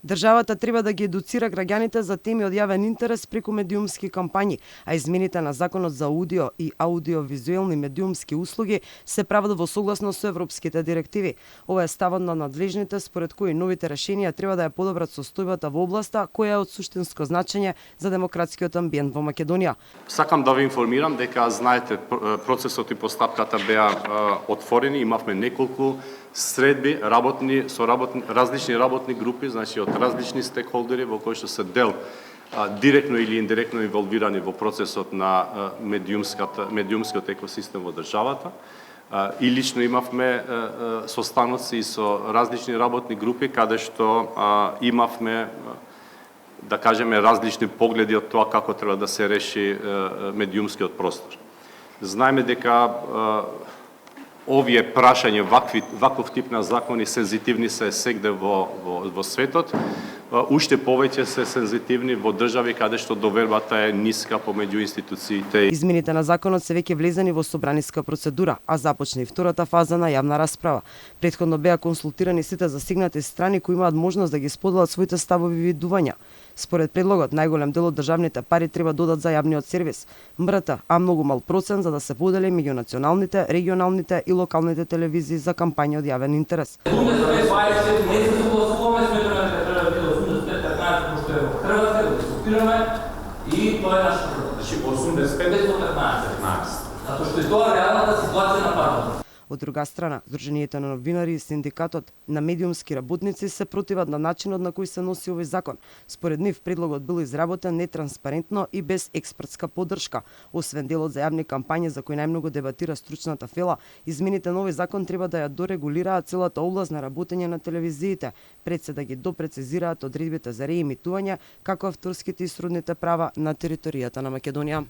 Државата треба да ги едуцира граѓаните за теми од јавен интерес преку медиумски кампањи, а измените на Законот за аудио и аудиовизуелни медиумски услуги се прават во согласност со европските директиви. Ова е ставот на надлежните, според кои новите решенија треба да ја подобрат состојбата во областа која е од суштинско значење за демократскиот амбиент во Македонија. Сакам да ве информирам дека знаете процесот и постапката беа отворени, имавме неколку средби различни работни групи, значи од различни стекхолдери во кои што се дел директно или индиректно инволвирани во процесот на медиумскиот екосистем во државата. И лично имавме состаноци со различни работни групи каде што имавме да кажеме различни погледи од тоа како треба да се реши медиумскиот простор. Знаеме дека овие прашања, ваков тип на закони сензитивни се сегде во светот, уште повеќе се сензитивни во држави каде што довербата е ниска помеѓу институциите. Измените на законот се веќе влезени во собраниска процедура, а започна и втората фаза на јавна расправа. Претходно беа консултирани сите засегнати страни кои имаат можност да ги споделат своите ставови и видувања. Според предлогот, најголем дел од државните пари треба да одат за јавниот сервис, МРТ, а многу мал процент за да се подели меѓу националните, регионалните и локалните телевизии за кампањи од јавен интерес. И тоа е нашата процедура. Значи 85 до 15. Затоа што е тоа реалната ситуација на парламентот. Од друга страна, Сдруженијето на новинари и Синдикатот на медиумски работници се противат на начинот на кој се носи овој закон. Според нив, предлогот бил изработен нетранспарентно и без експертска поддршка. Освен делот за јавни кампањи за кој најмногу дебатира стручната фела, измените на овој закон треба да ја дорегулираат целата област на работење на телевизиите, пред се да ги допрецизираат одредбите за реемитување, како авторските и сродните права на територијата на Македонија.